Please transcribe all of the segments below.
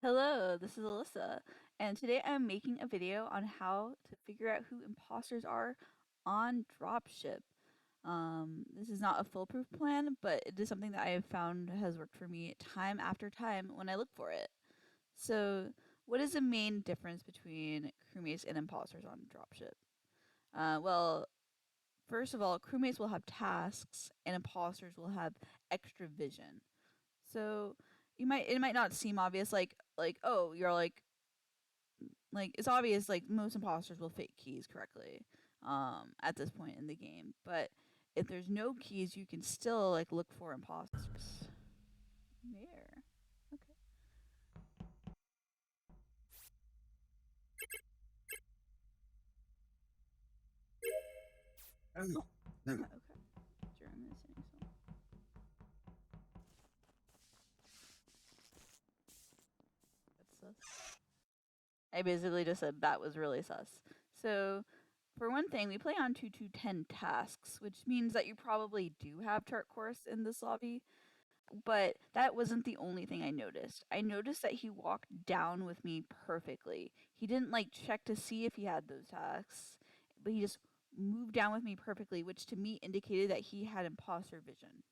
Hello, this is Alyssa, and today I'm making a video on how to figure out who imposters are on Dropship. This is not a foolproof plan, but it is something that I have found has worked for me time after time when I look for it. So, what is the main difference between crewmates and imposters on Dropship? Well, first of all, crewmates will have tasks, and imposters will have extra vision. So, it might not seem obvious, like oh, you're like it's obvious like most imposters will fake keys correctly at this point in the game, but if there's no keys you can still like look for imposters there. Okay. Oh, Okay. German missing some. That's sus. I basically just said that was really sus. So for one thing, we play on 2-2-10 tasks, which means that you probably do have Tart Course in this lobby. But that wasn't the only thing I noticed. I noticed that he walked down with me perfectly. He didn't like check to see if he had those tasks, but he just moved down with me perfectly, which to me indicated that he had imposter vision.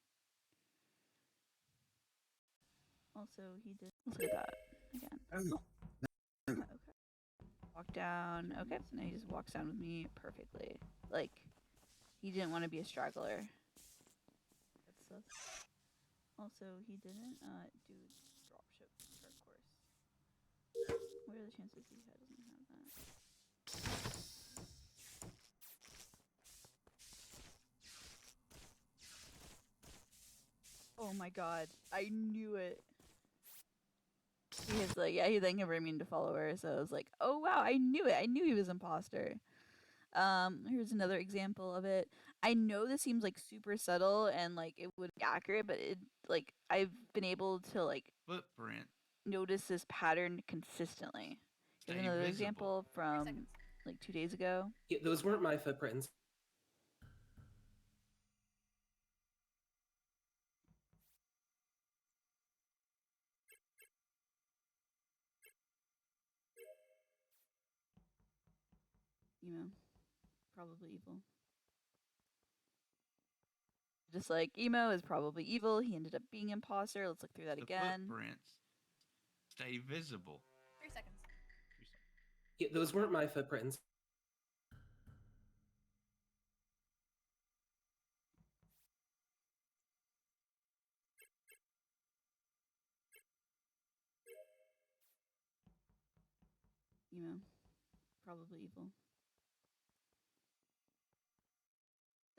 Also, he did. Let's look at that again. Okay. Walk down. Okay, so now he just walks down with me perfectly. Like, he didn't want to be a straggler. That's sus. Also, he didn't do dropship start course. What are the chances he doesn't have that? Oh my god, I knew it. He is like, yeah, he then converted me into follower, so I was like, oh wow, I knew it. I knew he was imposter. Here's another example of it. I know this seems like super subtle and like it would be accurate, but it like I've been able to like footprint. notice this pattern consistently. Here's Stay another visible. example from like 2 days ago. Yeah, those weren't my footprints. Emo, probably evil. Just like emo is probably evil. He ended up being imposter. Let's look through that The again. footprints. Stay visible. 3 seconds. Yeah, those weren't my footprints. Emo, probably evil.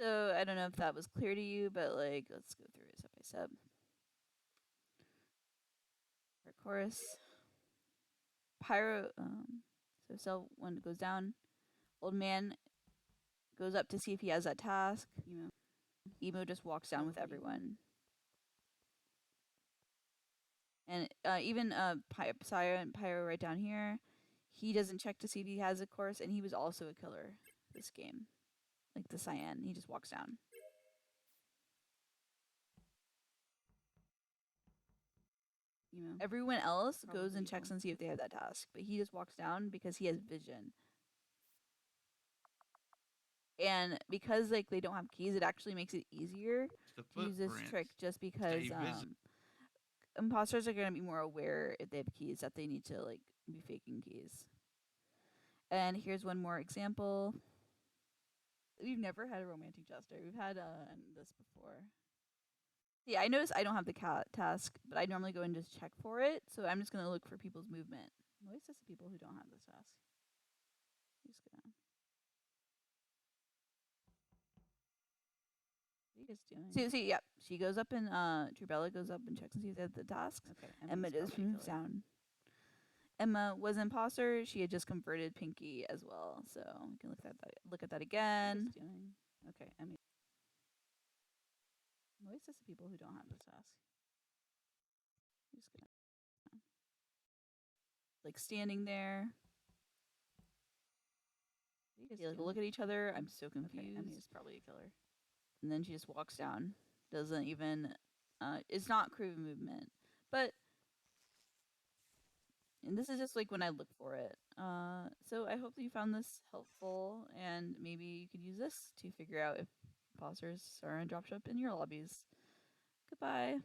So I don't know if that was clear to you, but like let's go through it step by step. For chorus, pyro. So cell one goes down. Old man goes up to see if he has that task. Emo just walks down with everyone. And even Psyra and Pyro right down here, he doesn't check to see if he has a course, and he was also a killer this game. Like the Cyan, he just walks down. Everyone else goes and checks and see if they have that task, but he just walks down because he has vision. And because like they don't have keys, it actually makes it easier The to use this footprints. trick just because Stay visible. imposters are going to be more aware if they have keys that they need to like be faking keys. And here's one more example. We've never had a romantic jester. We've had this before. Yeah, I noticed I don't have the cat task, but I normally go and just check for it. So I'm just gonna look for people's movement. I'm always just the people who don't have this task. I'm just gonna. What are you guys doing? See, yep. She goes up and Trubella goes up and checks and sees if they have the tasks. Okay. Emma just moves down. Emma was an imposter. She had just converted Pinky as well, so we can look at that again. Doing? Okay, Emma. I'm always just the people who don't have this task. I'm just gonna like standing there. They like look at each other. I'm so confused. Okay, Emmy is probably a killer. And then she just walks down. Doesn't even. It's not crew movement, but And this is just like when I look for it. So I hope that you found this helpful, and maybe you could use this to figure out if imposters are in dropship in your lobbies. Goodbye.